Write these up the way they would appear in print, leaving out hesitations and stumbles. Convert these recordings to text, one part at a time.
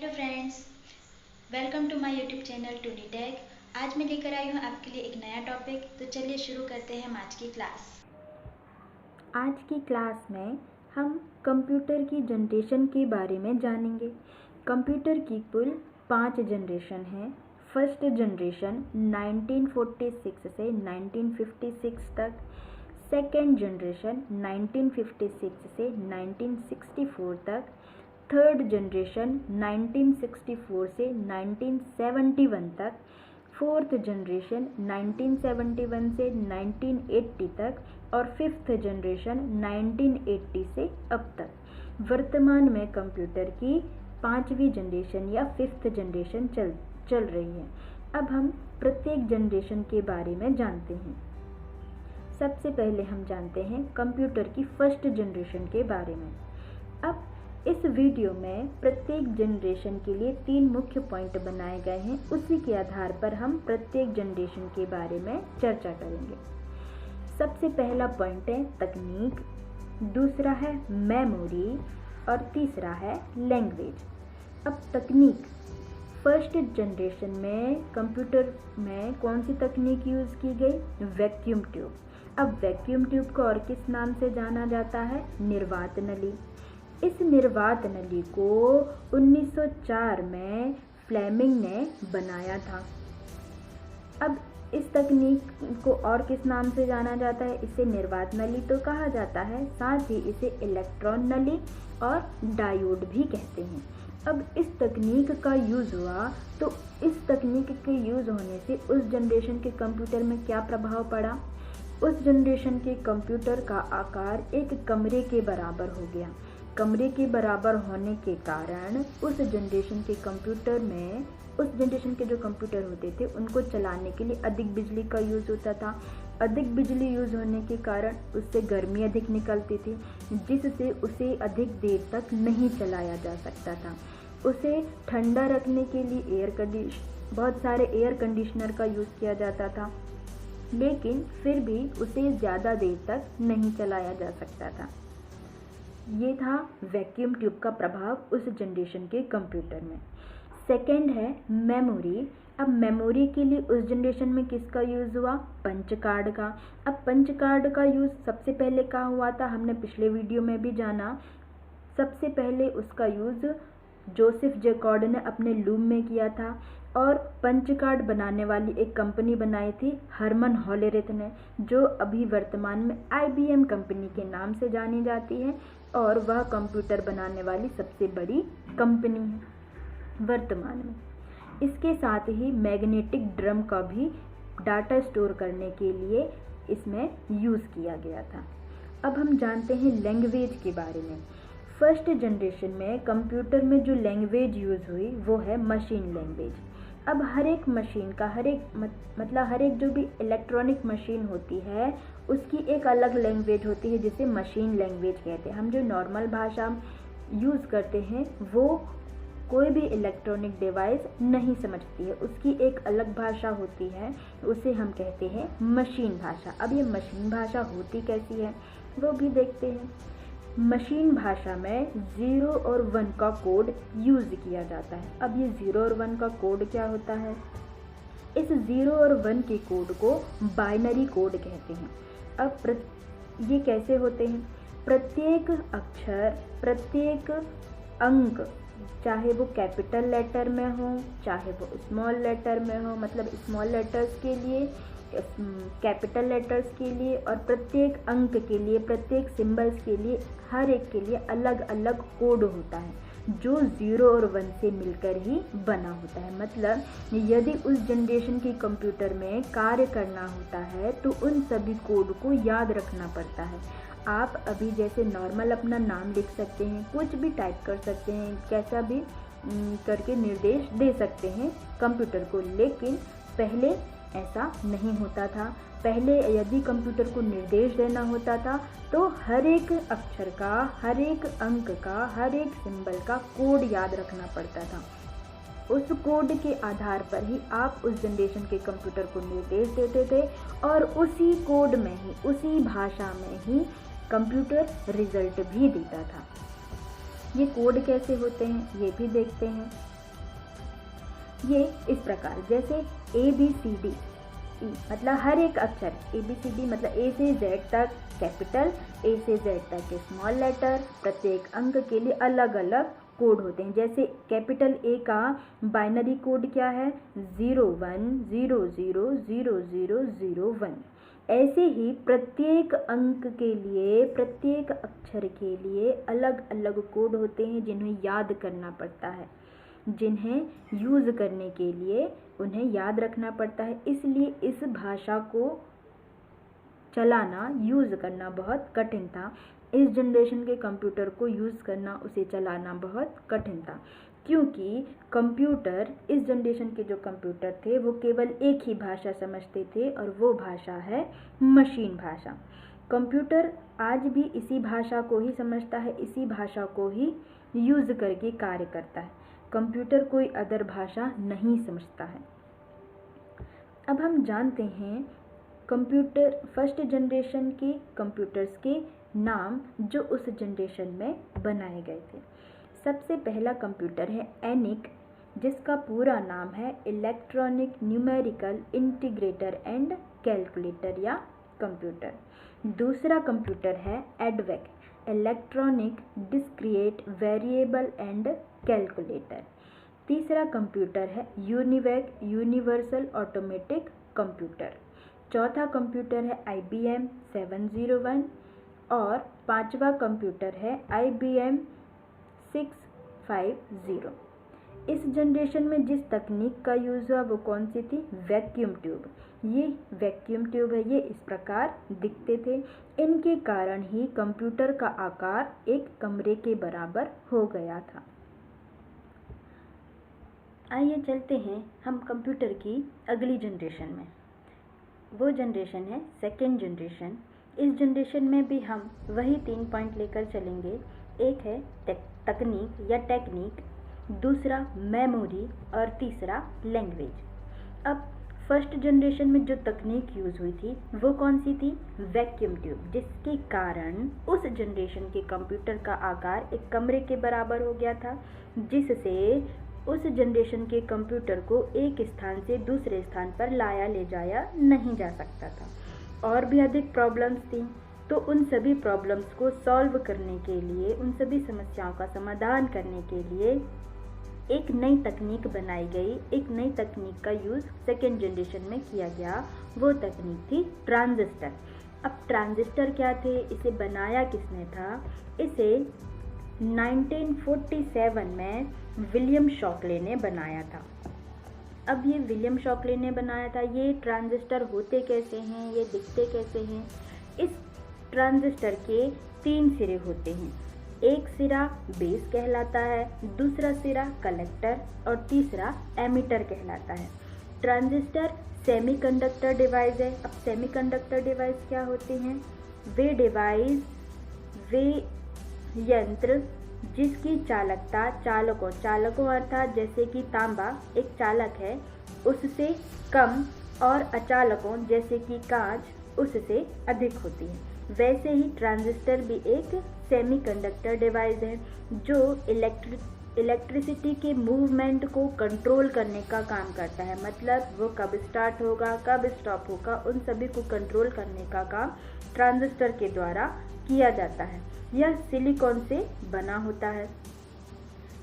Hello friends, welcome to my YouTube channel Tooni Tech. आज मैं लेकर आई हूँ आपके लिए एक नया टॉपिक। तो चलिए शुरू करते हैं हम आज की क्लास। आज की क्लास में हम कंप्यूटर की जनरेशन के बारे में जानेंगे। कंप्यूटर की कुल 5 जनरेशन हैं। फर्स्ट जनरेशन 1946 से 1956 तक, सेकेंड जनरेशन 1956 से 1964 तक, थर्ड जनरेशन 1964 से 1971 तक, फोर्थ जनरेशन 1971 से 1980 तक और फिफ्थ जनरेशन 1980 से अब तक। वर्तमान में कंप्यूटर की 5वीं जनरेशन या फिफ्थ जनरेशन चल रही है। अब हम प्रत्येक जनरेशन के बारे में जानते हैं। सबसे पहले हम जानते हैं कंप्यूटर की फर्स्ट जनरेशन के बारे में। अब इस वीडियो में प्रत्येक जनरेशन के लिए 3 मुख्य पॉइंट बनाए गए हैं। उसी के आधार पर हम प्रत्येक जनरेशन के बारे में चर्चा करेंगे। सबसे पहला पॉइंट है तकनीक, दूसरा है मेमोरी और तीसरा है लैंग्वेज। अब तकनीक, फर्स्ट जनरेशन में कंप्यूटर में कौन सी तकनीक यूज़ की गई? Vacuum tube. अब वैक्यूम ट्यूब को और किस नाम से जाना जाता है? निर्वात नली। इस निर्वात नली को 1904 में फ्लेमिंग ने बनाया था। अब इस तकनीक को और किस नाम से जाना जाता है? इसे निर्वात नली तो कहा जाता है, साथ ही इसे इलेक्ट्रॉन नली और डायोड भी कहते हैं। अब इस तकनीक का यूज़ हुआ तो इस तकनीक के यूज़ होने से उस जनरेशन के कंप्यूटर में क्या प्रभाव पड़ा? उस जनरेशन के कंप्यूटर का आकार एक कमरे के बराबर हो गया। कमरे के बराबर होने के कारण उस जनरेशन के कंप्यूटर में, उस जनरेशन के जो कंप्यूटर होते थे उनको चलाने के लिए अधिक बिजली का यूज़ होता था। अधिक बिजली यूज़ होने के कारण उससे गर्मी अधिक निकलती थी, जिससे उसे अधिक देर तक नहीं चलाया जा सकता था। उसे ठंडा रखने के लिए बहुत सारे एयर कंडीशनर का यूज़ किया जाता था, लेकिन फिर भी उसे ज़्यादा देर तक नहीं चलाया जा सकता था। ये था वैक्यूम ट्यूब का प्रभाव उस जनरेशन के कंप्यूटर में। सेकेंड है मेमोरी। अब मेमोरी के लिए उस जनरेशन में किसका यूज़ हुआ? पंच कार्ड का। अब पंच कार्ड का यूज़ सबसे पहले कहाँ हुआ था? हमने पिछले वीडियो में भी जाना। सबसे पहले उसका यूज़ जोसेफ जैकॉर्ड ने अपने लूम में किया था और पंच कार्ड बनाने वाली एक कंपनी बनाई थी हरमन होलेरिथ ने, जो अभी वर्तमान में IBM कंपनी के नाम से जानी जाती है और वह कंप्यूटर बनाने वाली सबसे बड़ी कंपनी है वर्तमान में। इसके साथ ही मैग्नेटिक ड्रम का भी डाटा स्टोर करने के लिए इसमें यूज़ किया गया था। अब हम जानते हैं लैंग्वेज के बारे में। फर्स्ट जनरेशन में कंप्यूटर में जो लैंग्वेज यूज़ हुई वो है मशीन लैंग्वेज। अब हर एक मशीन का हर एक जो भी इलेक्ट्रॉनिक मशीन होती है उसकी एक अलग लैंग्वेज होती है जिसे मशीन लैंग्वेज कहते हैं। हम जो नॉर्मल भाषा यूज़ करते हैं वो कोई भी इलेक्ट्रॉनिक डिवाइस नहीं समझती है, उसकी एक अलग भाषा होती है, उसे हम कहते हैं मशीन भाषा। अब ये मशीन भाषा होती कैसी है वो भी देखते हैं। मशीन भाषा में 0 और 1 का कोड यूज़ किया जाता है। अब ये 0 और 1 का कोड क्या होता है? इस 0 और 1 के कोड को बाइनरी कोड कहते हैं। अब ये कैसे होते हैं? प्रत्येक अक्षर, प्रत्येक अंक, चाहे वो कैपिटल लेटर में हो चाहे वो स्मॉल लेटर में हो, मतलब स्मॉल लेटर्स के लिए, कैपिटल लेटर्स के लिए और प्रत्येक अंक के लिए, प्रत्येक सिंबल्स के लिए, हर एक के लिए अलग अलग कोड होता है जो 0 और 1 से मिलकर ही बना होता है। मतलब यदि उस जनरेशन के कंप्यूटर में कार्य करना होता है तो उन सभी कोड को याद रखना पड़ता है। आप अभी जैसे नॉर्मल अपना नाम लिख सकते हैं, कुछ भी टाइप कर सकते हैं, कैसा भी करके निर्देश दे सकते हैं कंप्यूटर को, लेकिन पहले ऐसा नहीं होता था। पहले यदि कंप्यूटर को निर्देश देना होता था तो हर एक अक्षर का, हर एक अंक का, हर एक सिंबल का कोड याद रखना पड़ता था। उस कोड के आधार पर ही आप उस जनरेशन के कंप्यूटर को निर्देश देते थे और उसी कोड में ही, उसी भाषा में ही कंप्यूटर रिजल्ट भी देता था। ये कोड कैसे होते हैं ये भी देखते हैं। ये इस प्रकार, जैसे ABCD मतलब हर एक अक्षर, ABCD मतलब A से Z तक कैपिटल, A से Z तक के स्मॉल लेटर, प्रत्येक अंक के लिए अलग अलग कोड होते हैं। जैसे कैपिटल A का बाइनरी कोड क्या है, 01000001। ऐसे ही प्रत्येक अंक के लिए, प्रत्येक अक्षर के लिए अलग अलग कोड होते हैं जिन्हें याद करना पड़ता है, जिन्हें यूज़ करने के लिए उन्हें याद रखना पड़ता है। इसलिए इस भाषा को चलाना, यूज़ करना बहुत कठिन था। इस जनरेशन के कंप्यूटर को यूज़ करना, उसे चलाना बहुत कठिन था, क्योंकि कंप्यूटर, इस जनरेशन के जो कंप्यूटर थे वो केवल एक ही भाषा समझते थे और वो भाषा है मशीन भाषा। कंप्यूटर आज भी इसी भाषा को ही समझता है, इसी भाषा को ही यूज़ करके कार्य करता है। कंप्यूटर कोई अदर भाषा नहीं समझता है। अब हम जानते हैं कंप्यूटर, फर्स्ट जनरेशन के कंप्यूटर्स के नाम जो उस जनरेशन में बनाए गए थे। सबसे पहला कंप्यूटर है ENIAC, जिसका पूरा नाम है electronic numerical integrator and calculator या कंप्यूटर। दूसरा कंप्यूटर है EDVAC, electronic discrete variable and calculator. तीसरा कंप्यूटर है UNIVAC, यूनिवर्सल ऑटोमेटिक कंप्यूटर। चौथा कंप्यूटर है IBM 701 और पांचवा कंप्यूटर है IBM 650। इस जनरेशन में जिस तकनीक का यूज़ हुआ वो कौन सी थी, वैक्यूम ट्यूब। ये वैक्यूम ट्यूब है, ये इस प्रकार दिखते थे। इनके कारण ही कंप्यूटर का आकार एक कमरे के बराबर हो गया था। आइए चलते हैं हम कंप्यूटर की अगली जनरेशन में। वो जनरेशन है सेकेंड जनरेशन। इस जनरेशन में भी हम वही 3 पॉइंट लेकर चलेंगे। एक है तकनीक या टेक्निक, दूसरा मेमोरी और तीसरा लैंग्वेज। अब फर्स्ट जनरेशन में जो तकनीक यूज़ हुई थी वो कौन सी थी, वैक्यूम ट्यूब, जिसके कारण उस जनरेशन के कंप्यूटर का आकार एक कमरे के बराबर हो गया था, जिससे उस जनरेशन के कंप्यूटर को एक स्थान से दूसरे स्थान पर लाया ले जाया नहीं जा सकता था। और भी अधिक प्रॉब्लम्स थी, तो उन सभी प्रॉब्लम्स को सॉल्व करने के लिए, उन सभी समस्याओं का समाधान करने के लिए एक नई तकनीक बनाई गई। एक नई तकनीक का यूज़ सेकेंड जनरेशन में किया गया। वो तकनीक थी ट्रांजिस्टर। अब ट्रांजिस्टर क्या थे, इसे बनाया किसने था, इसे 1947 में विलियम शॉकले ने बनाया था। अब ये विलियम शॉकले ने बनाया था। ये ट्रांजिस्टर होते कैसे हैं, ये दिखते कैसे हैं। इस ट्रांजिस्टर के 3 सिरे होते हैं। एक सिरा बेस कहलाता है, दूसरा सिरा कलेक्टर और तीसरा एमिटर कहलाता है। ट्रांजिस्टर सेमीकंडक्टर डिवाइस है। अब सेमीकंडक्टर डिवाइस क्या होते हैं, वे डिवाइस, वे यंत्र जिसकी चालकता चालकों अर्थात जैसे कि तांबा एक चालक है, उससे कम, और अचालकों जैसे कि कांच उससे अधिक होती है। वैसे ही ट्रांजिस्टर भी एक सेमीकंडक्टर डिवाइस है जो इलेक्ट्रिसिटी के मूवमेंट को कंट्रोल करने का काम करता है। मतलब वो कब स्टार्ट होगा, कब स्टॉप होगा, उन सभी को कंट्रोल करने का काम ट्रांजिस्टर के द्वारा किया जाता है। यह सिलिकॉन से बना होता है।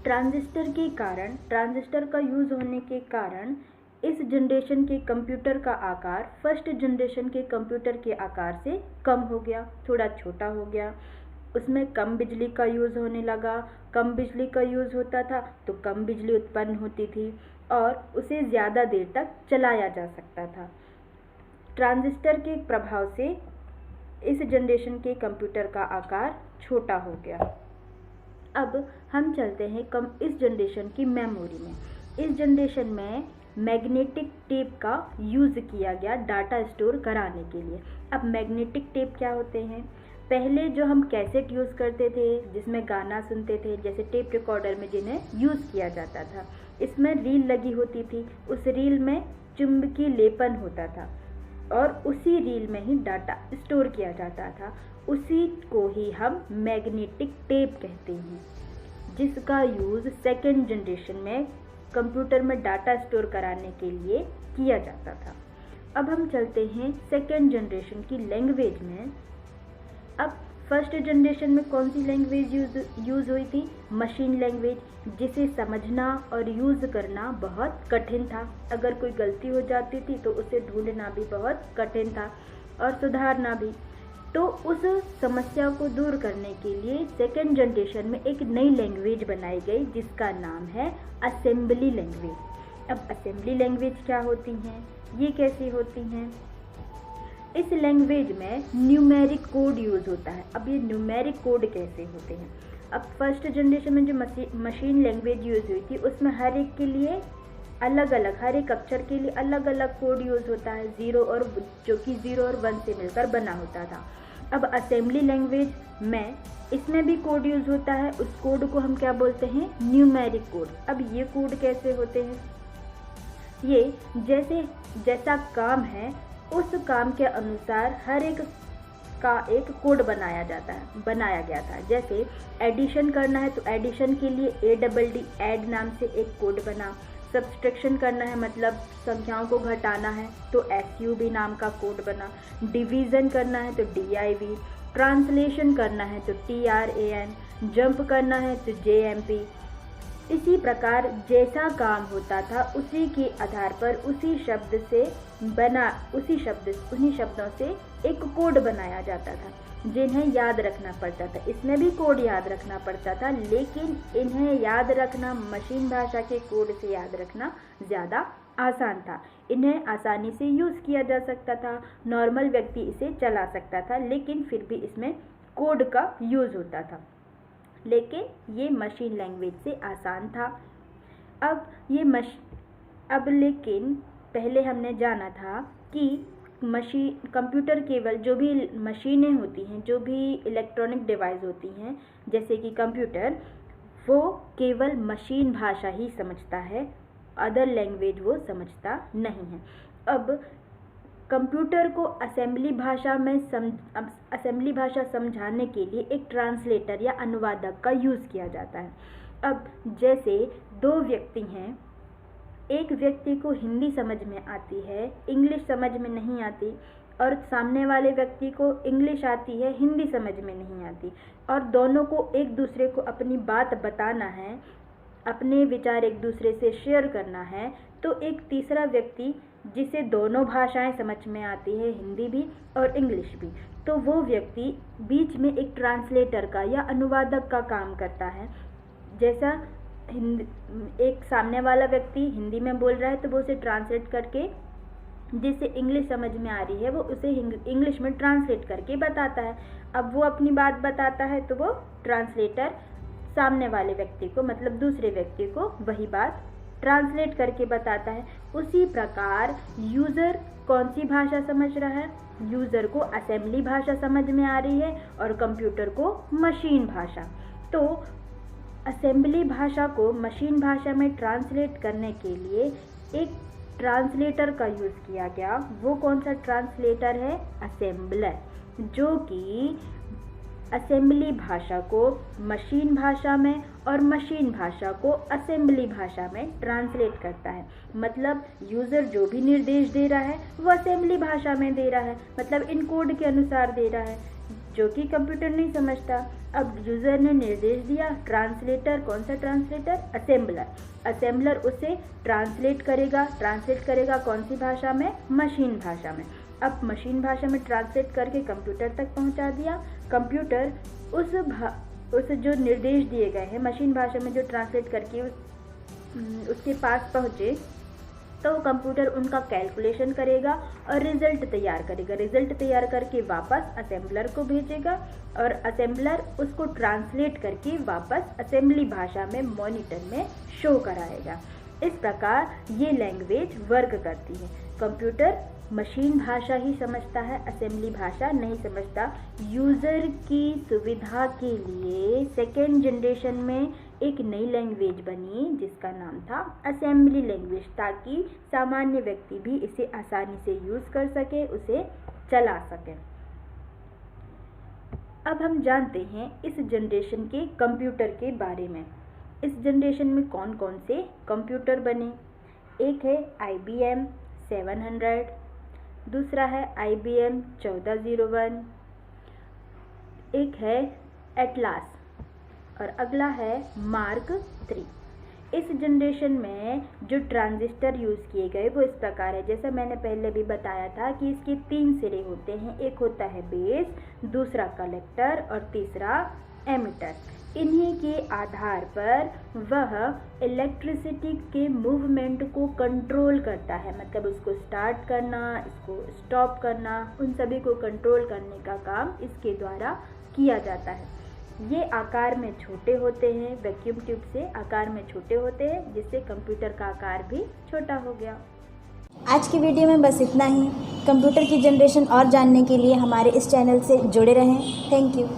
ट्रांजिस्टर का यूज़ होने के कारण इस जनरेशन के कंप्यूटर का आकार फर्स्ट जनरेशन के कंप्यूटर के आकार से कम हो गया, थोड़ा छोटा हो गया। उसमें कम बिजली का यूज़ होने लगा। कम बिजली का यूज़ होता था तो कम बिजली उत्पन्न होती थी और उसे ज़्यादा देर तक चलाया जा सकता था। ट्रांजिस्टर के प्रभाव से इस जनरेशन के कंप्यूटर का आकार छोटा हो गया। अब हम चलते हैं इस जनरेशन की मेमोरी में। इस जनरेशन में मैग्नेटिक टेप का यूज़ किया गया डाटा स्टोर कराने के लिए। अब मैग्नेटिक टेप क्या होते हैं, पहले जो हम कैसेट यूज़ करते थे जिसमें गाना सुनते थे, जैसे टेप रिकॉर्डर में जिन्हें यूज़ किया जाता था, इसमें रील लगी होती थी। उस रील में चुंबकीय लेपन होता था और उसी रील में ही डाटा स्टोर किया जाता था। उसी को ही हम मैग्नेटिक टेप कहते हैं, जिसका यूज़ सेकेंड जनरेशन में कंप्यूटर में डाटा स्टोर कराने के लिए किया जाता था। अब हम चलते हैं सेकेंड जनरेशन की लैंग्वेज में। अब फर्स्ट जनरेशन में कौन सी लैंग्वेज यूज़ हुई थी? मशीन लैंग्वेज, जिसे समझना और यूज़ करना बहुत कठिन था। अगर कोई गलती हो जाती थी तो उसे ढूंढना भी बहुत कठिन था और सुधारना भी। तो उस समस्या को दूर करने के लिए सेकेंड जनरेशन में एक नई लैंग्वेज बनाई गई जिसका नाम है असेंबली लैंग्वेज। अब असेंबली लैंग्वेज क्या होती हैं, ये कैसी होती हैं? इस लैंग्वेज में न्यूमेरिक कोड यूज़ होता है। अब ये न्यूमेरिक कोड कैसे होते हैं? अब फर्स्ट जनरेशन में जो मशीन लैंग्वेज यूज़ हुई थी उसमें हर एक के लिए अलग अलग, हर एक अक्षर के लिए अलग अलग कोड यूज़ होता है, जो कि 0 और 1 से मिलकर बना होता था। अब असेंबली लैंग्वेज में इसमें भी कोड यूज़ होता है, उस कोड को हम क्या बोलते हैं? Numeric code. अब ये कोड कैसे होते हैं? ये जैसा काम है उस काम के अनुसार हर एक का एक कोड बनाया गया था। जैसे एडिशन करना है तो एडिशन के लिए ADD ऐड नाम से एक कोड बना। सब्सट्रैक्शन करना है मतलब संख्याओं को घटाना है तो SUB नाम का कोड बना। डिवीज़न करना है तो DIV, ट्रांसलेशन करना है तो TRAN, जंप करना है तो JMP। इसी प्रकार जैसा काम होता था उसी के आधार पर उन्हीं शब्दों से एक कोड बनाया जाता था जिन्हें याद रखना पड़ता था। इसमें भी कोड याद रखना पड़ता था, लेकिन इन्हें याद रखना मशीन भाषा के कोड से याद रखना ज़्यादा आसान था। इन्हें आसानी से यूज़ किया जा सकता था, नॉर्मल व्यक्ति इसे चला सकता था, लेकिन फिर भी इसमें कोड का यूज़ होता था। लेकिन ये मशीन लैंग्वेज से आसान था। लेकिन पहले हमने जाना था कि कंप्यूटर केवल जो भी मशीनें होती हैं, जो भी इलेक्ट्रॉनिक डिवाइस होती हैं जैसे कि कंप्यूटर, वो केवल मशीन भाषा ही समझता है, अदर लैंग्वेज वो समझता नहीं है। अब कंप्यूटर को असेंबली भाषा समझाने के लिए एक ट्रांसलेटर या अनुवादक का यूज़ किया जाता है। अब जैसे 2 व्यक्ति हैं, एक व्यक्ति को हिंदी समझ में आती है, इंग्लिश समझ में नहीं आती, और सामने वाले व्यक्ति को इंग्लिश आती है, हिंदी समझ में नहीं आती, और दोनों को एक दूसरे को अपनी बात बताना है, अपने विचार एक दूसरे से शेयर करना है, तो एक तीसरा व्यक्ति जिसे दोनों भाषाएं समझ में आती है, हिंदी भी और इंग्लिश भी, तो वो व्यक्ति बीच में एक ट्रांसलेटर का या अनुवादक का काम करता है। जैसा एक सामने वाला व्यक्ति हिंदी में बोल रहा है तो वो उसे ट्रांसलेट करके, जिसे इंग्लिश समझ में आ रही है वो उसे इंग्लिश में ट्रांसलेट करके बताता है। अब वो अपनी बात बताता है तो वो ट्रांसलेटर सामने वाले व्यक्ति को, मतलब दूसरे व्यक्ति को, वही बात ट्रांसलेट करके बताता है। उसी प्रकार यूज़र कौन सी भाषा समझ रहा है? यूज़र को असेंबली भाषा समझ में आ रही है और कंप्यूटर को मशीन भाषा। तो असेंबली भाषा को मशीन भाषा में ट्रांसलेट करने के लिए एक ट्रांसलेटर का यूज़ किया गया। वो कौन सा ट्रांसलेटर है? असेंबलर, जो कि असेंबली भाषा को मशीन भाषा में और मशीन भाषा को असेंबली भाषा में ट्रांसलेट करता है। मतलब यूज़र जो भी निर्देश दे रहा है वो असेंबली भाषा में दे रहा है, मतलब इन कोड के अनुसार दे रहा है, जो कि कंप्यूटर नहीं समझता। अब यूज़र ने निर्देश दिया, ट्रांसलेटर, कौन सा ट्रांसलेटर? असेंबलर उसे ट्रांसलेट करेगा कौन सी भाषा में? मशीन भाषा में। अब मशीन भाषा में ट्रांसलेट करके कंप्यूटर तक पहुंचा दिया। कंप्यूटर उस जो निर्देश दिए गए हैं मशीन भाषा में जो ट्रांसलेट करके उसके पास पहुँचे, तो कंप्यूटर उनका कैलकुलेशन करेगा और रिज़ल्ट तैयार करके वापस असेंबलर को भेजेगा और असेंबलर उसको ट्रांसलेट करके वापस असेंबली भाषा में मॉनिटर में शो कराएगा। इस प्रकार ये लैंग्वेज वर्क करती है। कंप्यूटर मशीन भाषा ही समझता है, असेंबली भाषा नहीं समझता। यूज़र की सुविधा के लिए सेकेंड जनरेशन में एक नई लैंग्वेज बनी जिसका नाम था असेंबली लैंग्वेज, ताकि सामान्य व्यक्ति भी इसे आसानी से यूज़ कर सके, उसे चला सके। अब हम जानते हैं इस जनरेशन के कंप्यूटर के बारे में। इस जनरेशन में कौन कौन से कंप्यूटर बने? एक है IBM 700, दूसरा है IBM 1401, एक है एटलास और अगला है मार्क 3। इस जनरेशन में जो ट्रांजिस्टर यूज़ किए गए वो इस प्रकार है, जैसा मैंने पहले भी बताया था कि इसके 3 सिरे होते हैं। एक होता है बेस, दूसरा कलेक्टर और तीसरा एमिटर। इन्हीं के आधार पर वह इलेक्ट्रिसिटी के मूवमेंट को कंट्रोल करता है, मतलब उसको स्टार्ट करना, इसको स्टॉप करना, उन सभी को कंट्रोल करने का काम इसके द्वारा किया जाता है। ये आकार में छोटे होते हैं, वैक्यूम ट्यूब से आकार में छोटे होते हैं, जिससे कंप्यूटर का आकार भी छोटा हो गया। आज की वीडियो में बस इतना ही। कंप्यूटर की जनरेशन और जानने के लिए हमारे इस चैनल से जुड़े रहें। Thank you.